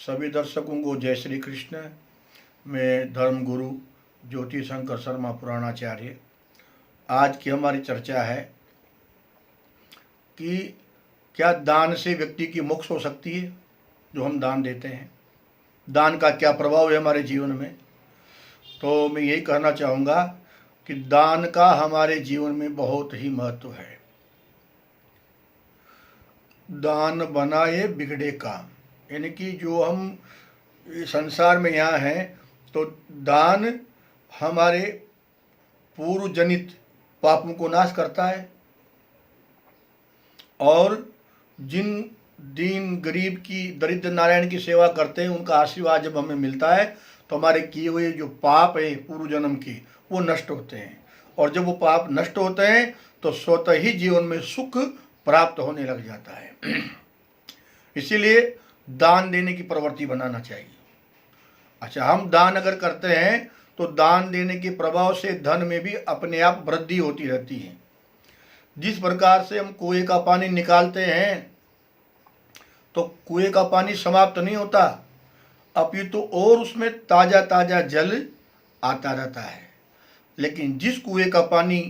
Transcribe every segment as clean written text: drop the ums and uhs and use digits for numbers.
सभी दर्शकों को जय श्री कृष्ण। मैं धर्म गुरु ज्योति शंकर शर्मा पुराणाचार्य। आज की हमारी चर्चा है कि क्या दान से व्यक्ति की मोक्ष हो सकती है। जो हम दान देते हैं, दान का क्या प्रभाव है हमारे जीवन में। तो मैं यही कहना चाहूँगा कि दान का हमारे जीवन में बहुत ही महत्व है। दान बनाए बिगड़े काम, यानी कि जो हम संसार में यहाँ हैं तो दान हमारे पूर्व जनित पापों को नाश करता है और जिन दीन गरीब की दरिद्र नारायण की सेवा करते हैं उनका आशीर्वाद जब हमें मिलता है तो हमारे किए हुए जो पाप है पूर्व जन्म के वो नष्ट होते हैं और जब वो पाप नष्ट होते हैं तो स्वतः ही जीवन में सुख प्राप्त होने लग जाता है। इसीलिए दान देने की प्रवृत्ति बनाना चाहिए। अच्छा, हम दान अगर करते हैं तो दान देने के प्रभाव से धन में भी अपने आप वृद्धि होती रहती है। जिस प्रकार से हम कुएं का पानी निकालते हैं तो कुएं का पानी समाप्त नहीं होता, अपितु और उसमें ताज़ा ताज़ा जल आता रहता है। लेकिन जिस कुएं का पानी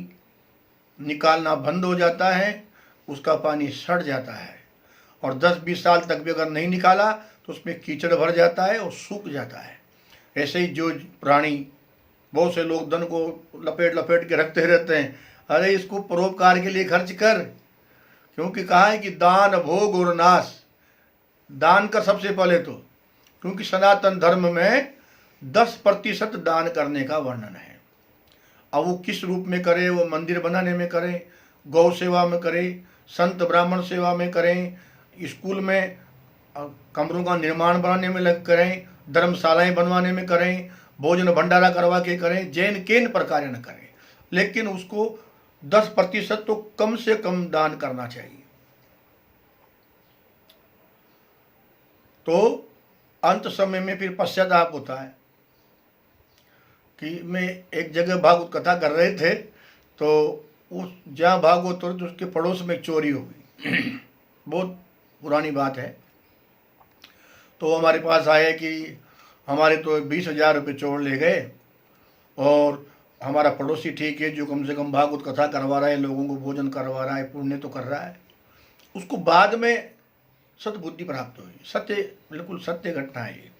निकालना बंद हो जाता है उसका पानी सड़ जाता है और 10-20 साल तक भी अगर नहीं निकाला तो उसमें कीचड़ भर जाता है और सूख जाता है। ऐसे ही जो प्राणी, बहुत से लोग धन को लपेट लपेट के रखते रहते हैं, अरे इसको परोपकार के लिए खर्च कर, क्योंकि कहा है कि दान भोग और नाश। दान कर सबसे पहले तो, क्योंकि सनातन धर्म में 10% दान करने का वर्णन है। अब वो किस रूप में करे, वो मंदिर बनाने में करें, गौ सेवा में करें, संत ब्राह्मण सेवा में करें, स्कूल में कमरों का निर्माण बनाने में लग करें, धर्मशालाएं बनवाने में करें, भोजन भंडारा करवा के करें, जैन केन प्रकार न करें, लेकिन उसको 10% तो कम से कम दान करना चाहिए। तो अंत समय में फिर पश्चाताप होता है कि मैं एक जगह भागवत कथा कर रहे थे तो उस जहाँ भागवत हो तो उसके पड़ोस में चोरी हो गई। बहुत पुरानी बात है। तो हमारे पास आए कि हमारे तो 20,000 रुपये चोर ले गए और हमारा पड़ोसी ठीक है जो कम से कम भागवत कथा करवा रहा है, लोगों को भोजन करवा रहा है, पुण्य तो कर रहा है। उसको बाद में सद्बुद्धि प्राप्त हुई। सत्य, बिल्कुल सत्य घटना है ये।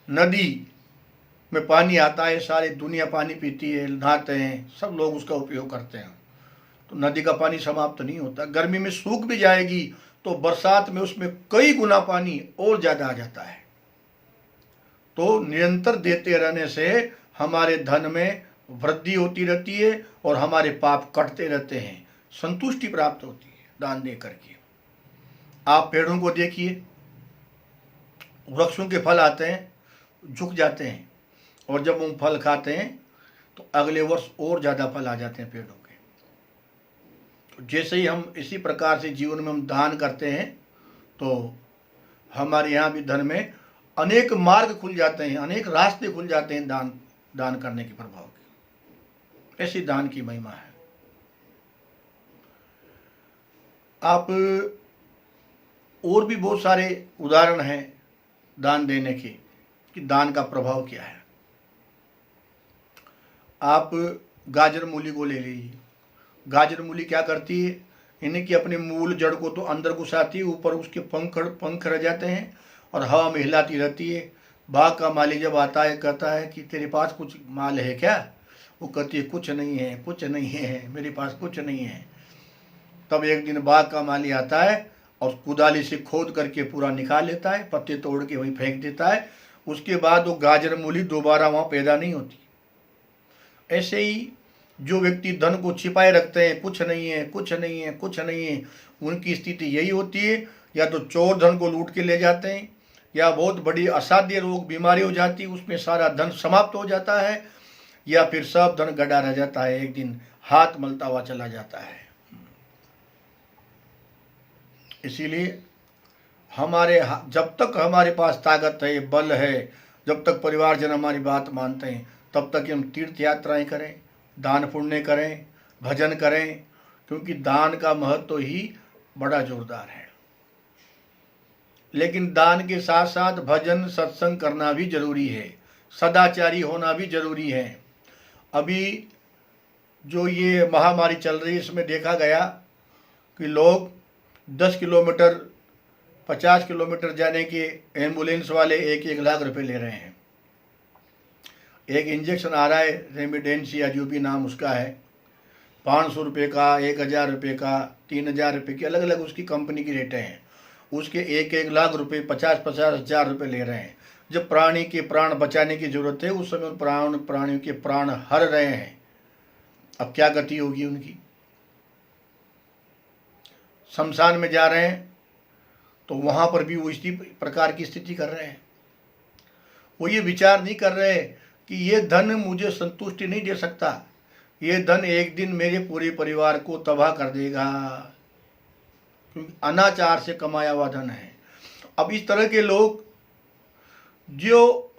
नदी में पानी आता है, सारी दुनिया पानी पीती है, नहाते हैं, सब लोग उसका उपयोग करते हैं, तो नदी का पानी समाप्त नहीं होता। गर्मी में सूख भी जाएगी तो बरसात में उसमें कई गुना पानी और ज़्यादा आ जाता है। तो निरंतर देते रहने से हमारे धन में वृद्धि होती रहती है और हमारे पाप कटते रहते हैं, संतुष्टि प्राप्त होती है दान दे करके। आप पेड़ों को देखिए, वृक्षों के फल आते हैं, झुक जाते हैं और जब हम फल खाते हैं तो अगले वर्ष और ज़्यादा फल आ जाते हैं पेड़ों के। तो जैसे ही हम इसी प्रकार से जीवन में हम दान करते हैं तो हमारे यहाँ भी धन में अनेक मार्ग खुल जाते हैं, अनेक रास्ते खुल जाते हैं दान करने के प्रभाव के। ऐसी दान की महिमा है। आप और भी बहुत सारे उदाहरण हैं दान देने के कि दान का प्रभाव क्या है। आप गाजर मूली को ले लीजिए। गाजर मूली क्या करती है, इन्हें कि अपने मूल जड़ को तो अंदर घुसाती है, ऊपर उसके पंख रह जाते हैं और हवा में हिलाती रहती है। बाग का माली जब आता है कहता है कि तेरे पास कुछ माल है क्या, वो कहती है कुछ नहीं है, कुछ नहीं है, मेरे पास कुछ नहीं है। तब एक दिन बाग का माली आता है और कुदाली से खोद करके पूरा निकाल लेता है, पत्ते तोड़ के वहीं फेंक देता है। उसके बाद वो गाजर मूली दोबारा वहाँ पैदा नहीं होती। ऐसे ही जो व्यक्ति धन को छिपाए रखते हैं, कुछ नहीं है, कुछ नहीं है, कुछ नहीं है, उनकी स्थिति यही होती है, या तो चोर धन को लूट के ले जाते हैं, या बहुत बड़ी असाध्य रोग बीमारी हो जाती है, उसमें सारा धन समाप्त हो जाता है, या फिर सब धन गड़ा रह जाता है, एक दिन हाथ मलता हुआ चला जाता है। इसीलिए हमारे जब तक हमारे पास ताकत है, बल है, जब तक परिवारजन हमारी बात मानते हैं, तब तक हम तीर्थ यात्राएं करें, दान पुण्य करें, भजन करें, क्योंकि दान का महत्व ही बड़ा जोरदार है। लेकिन दान के साथ साथ भजन सत्संग करना भी जरूरी है, सदाचारी होना भी जरूरी है। अभी जो ये महामारी चल रही है इसमें देखा गया कि लोग 10 किलोमीटर 50 किलोमीटर जाने के एम्बुलेंस वाले 1-1 लाख रुपए ले रहे हैं। एक इंजेक्शन आ रहा है रेमिडेंसिया जो भी नाम उसका है, 500 रुपये का, 1000 रुपये का, 3000 रुपये की, अलग अलग उसकी कंपनी की रेटें हैं। उसके 1-1 लाख रुपए 50-50 हजार रुपये ले रहे हैं। जब प्राणी के प्राण बचाने की जरूरत है उस समय उन प्राणियों के प्राण हर रहे हैं। अब क्या गति होगी उनकी? शमशान में जा रहे हैं तो वहां पर भी वो इसी प्रकार की स्थिति कर रहे हैं। वो ये विचार नहीं कर रहे कि ये धन मुझे संतुष्टि नहीं दे सकता, ये धन एक दिन मेरे पूरे परिवार को तबाह कर देगा, क्योंकि अनाचार से कमाया हुआ धन है। अब इस तरह के लोग जो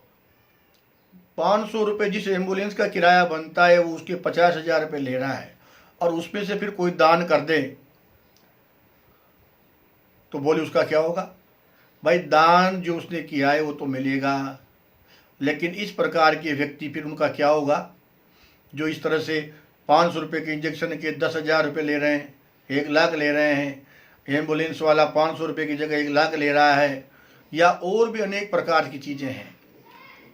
500 रुपये जिस एम्बुलेंस का किराया बनता है वो उसके 50,000 रुपये ले रहा है, और उसमें से फिर कोई दान कर दे तो बोले उसका क्या होगा? भाई दान जो उसने किया है वो तो मिलेगा, लेकिन इस प्रकार के व्यक्ति फिर उनका क्या होगा जो इस तरह से 500 रुपये के इंजेक्शन के 10,000 रुपये ले रहे हैं, 1 लाख ले रहे हैं, एम्बुलेंस वाला 500 रुपये की जगह 1 लाख ले रहा है, या और भी अनेक प्रकार की चीज़ें हैं।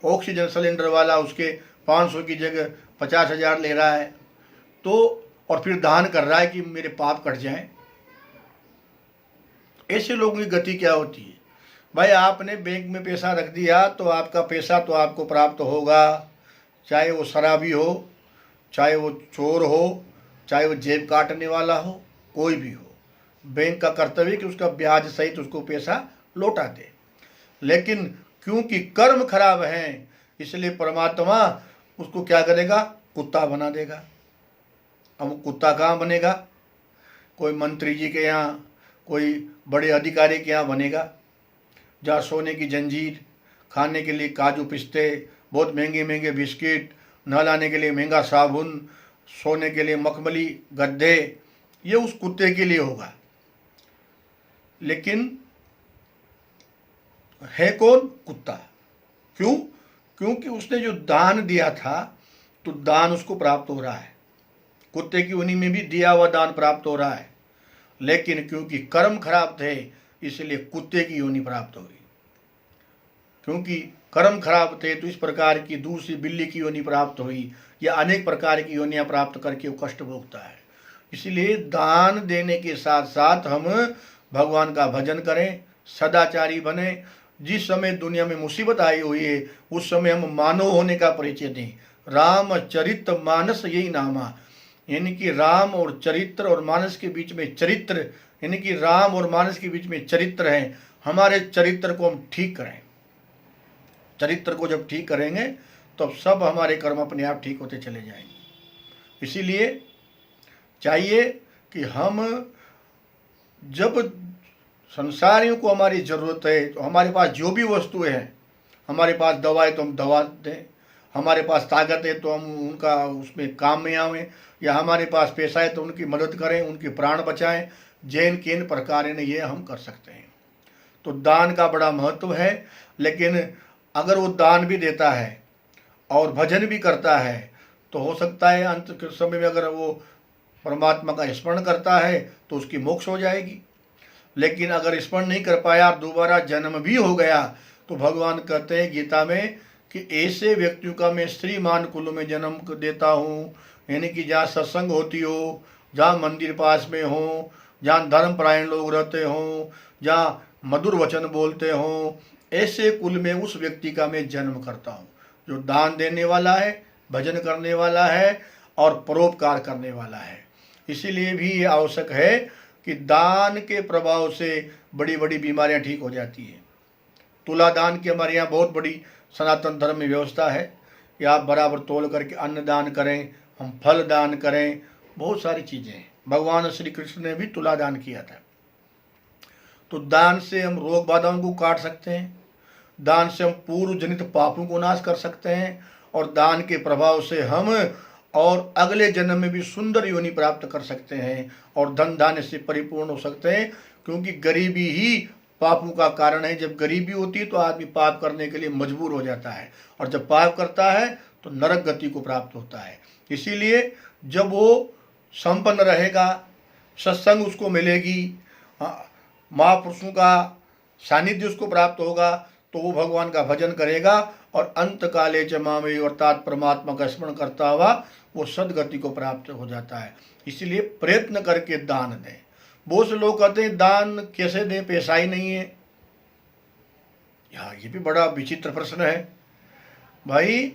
ऑक्सीजन सिलेंडर वाला उसके 500 की जगह 50,000 ले रहा है, तो और फिर दान कर रहा है कि मेरे पाप कट जाएं। ऐसे लोगों की गति क्या होती है? भाई आपने बैंक में पैसा रख दिया तो आपका पैसा तो आपको प्राप्त होगा, चाहे वो शराबी हो, चाहे वो चोर हो, चाहे वो जेब काटने वाला हो, कोई भी हो। बैंक का कर्तव्य कि उसका ब्याज सहित उसको पैसा लौटा दे, लेकिन क्योंकि कर्म खराब हैं इसलिए परमात्मा उसको क्या करेगा? कुत्ता बना देगा। अब वो कुत्ता कहाँ बनेगा? कोई मंत्री जी के यहाँ, कोई बड़े अधिकारी के यहाँ बनेगा, जहाँ सोने की जंजीर, खाने के लिए काजू पिस्ते, बहुत महंगे महंगे बिस्किट, नहलाने के लिए महंगा साबुन, सोने के लिए मखमली गद्दे, ये उस कुत्ते के लिए होगा। लेकिन है कौन? कुत्ता। क्यों? क्योंकि उसने जो दान दिया था तो दान उसको प्राप्त हो रहा है, कुत्ते की उन्हीं में भी दिया हुआ दान प्राप्त हो रहा है, लेकिन क्योंकि कर्म खराब थे इसलिए कुत्ते की योनि प्राप्त हो गई। क्योंकि कर्म खराब थे तो इस प्रकार की दूसरी बिल्ली की योनि प्राप्त हुई, या अनेक प्रकार की योनियां प्राप्त करके वो कष्ट भोगता है। इसलिए दान देने के साथ साथ हम भगवान का भजन करें, सदाचारी बने। जिस समय दुनिया में मुसीबत आई हुई है उस समय हम मानव होने का परिचय दें। रामचरित मानस यही नामा, यानी कि राम और चरित्र और मानस के बीच में चरित्र, यानी कि राम और मानस के बीच में चरित्र है। हमारे चरित्र को हम ठीक करें। चरित्र को जब ठीक करेंगे तो सब हमारे कर्म अपने आप ठीक होते चले जाएंगे। इसीलिए चाहिए कि हम जब संसारियों को हमारी ज़रूरत है तो हमारे पास जो भी वस्तुएं हैं, हमारे पास दवा है तो हम दवा दें, हमारे पास ताकत है तो हम उनका उसमें काम में आवें, या हमारे पास पैसा है तो उनकी मदद करें, उनके प्राण बचाएं। जैन किन प्रकार ने ये हम कर सकते हैं। तो दान का बड़ा महत्व है, लेकिन अगर वो दान भी देता है और भजन भी करता है तो हो सकता है अंत के समय में अगर वो परमात्मा का स्मरण करता है तो उसकी मोक्ष हो जाएगी। लेकिन अगर स्मरण नहीं कर पाया, दोबारा जन्म भी हो गया, तो भगवान कहते हैं गीता में कि ऐसे व्यक्तियों का मैं श्रीमान कुल में जन्म देता हूँ, यानी कि जहाँ सत्संग होती हो, जहाँ मंदिर पास में हो, जहाँ धर्मपरायण लोग रहते हों, जहाँ मधुर वचन बोलते हों, ऐसे कुल में उस व्यक्ति का मैं जन्म करता हूँ जो दान देने वाला है, भजन करने वाला है और परोपकार करने वाला है। इसीलिए भी ये आवश्यक है कि दान के प्रभाव से बड़ी बड़ी बीमारियां ठीक हो जाती हैं। तुला दान की हमारे यहाँ बहुत बड़ी सनातन धर्म में व्यवस्था है कि आप बराबर तोल करके अन्न दान करें, हम फल दान करें, बहुत सारी चीज़ें हैं। भगवान श्री कृष्ण ने भी तुला दान किया था। तो दान से हम रोग बाधाओं को काट सकते हैं, दान से हम पूर्व जनित पापों को नाश कर सकते हैं, और दान के प्रभाव से हम और अगले जन्म में भी सुंदर योनि प्राप्त कर सकते हैं और धन धान्य से परिपूर्ण हो सकते हैं। क्योंकि गरीबी ही पापों का कारण है। जब गरीबी होती है तो आदमी पाप करने के लिए मजबूर हो जाता है, और जब पाप करता है तो नरक गति को प्राप्त होता है। इसीलिए जब वो संपन्न रहेगा, सत्संग उसको मिलेगी, महापुरुषों का सानिध्य उसको प्राप्त होगा, तो वो भगवान का भजन करेगा और अंत काले च मामे अर्थात परमात्मा का स्मरण करता हुआ वो सदगति को प्राप्त हो जाता है। इसलिए प्रयत्न करके दान दें। बहुत से लोग कहते हैं दान कैसे दें, पैसा ही नहीं है। ये भी बड़ा विचित्र प्रश्न है भाई।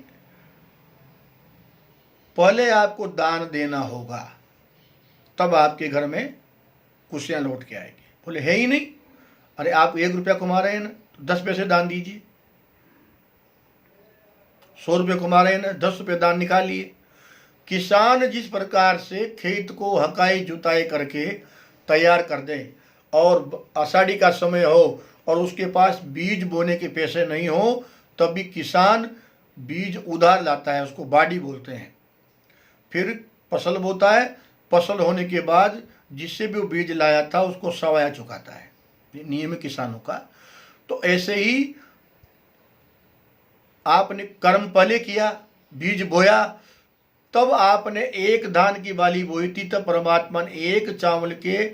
पहले आपको दान देना होगा, तब आपके घर में खुशियां लौट के आएगी। बोले है ही नहीं। अरे आप 1 रुपया कमा रहे हैं ना, तो 10 पैसे दान दीजिए। 100 रुपये कमा रहे हैं ना, 10 रुपये दान निकालिए। किसान जिस प्रकार से खेत को हकाई जुताई करके तैयार कर दे, और आषाढ़ी का समय हो और उसके पास बीज बोने के पैसे नहीं हो, तब भी किसान बीज उधार लाता है, उसको बाड़ी बोलते हैं। फिर फसल बोता है, फसल होने के बाद जिससे भी वो बीज लाया था उसको सवाया चुकाता है। ये नियम है किसानों का। तो ऐसे ही आपने कर्म पहले किया, बीज बोया, तब आपने 1 धान की बाली बोई थी, तब परमात्मा ने 1 चावल के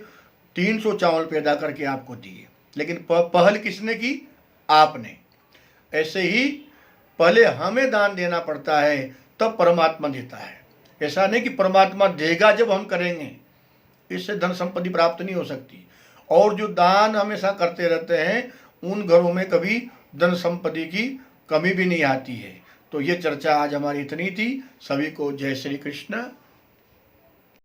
300 चावल पैदा करके आपको दिए। लेकिन पहल किसने की? आपने। ऐसे ही पहले हमें दान देना पड़ता है, तब परमात्मा देता है। ऐसा नहीं कि परमात्मा देगा जब हम करेंगे, इससे धन संपत्ति प्राप्त नहीं हो सकती। और जो दान हमेशा करते रहते हैं उन घरों में कभी धन संपत्ति की कमी भी नहीं आती है। तो ये चर्चा आज हमारी इतनी थी। सभी को जय श्री कृष्ण।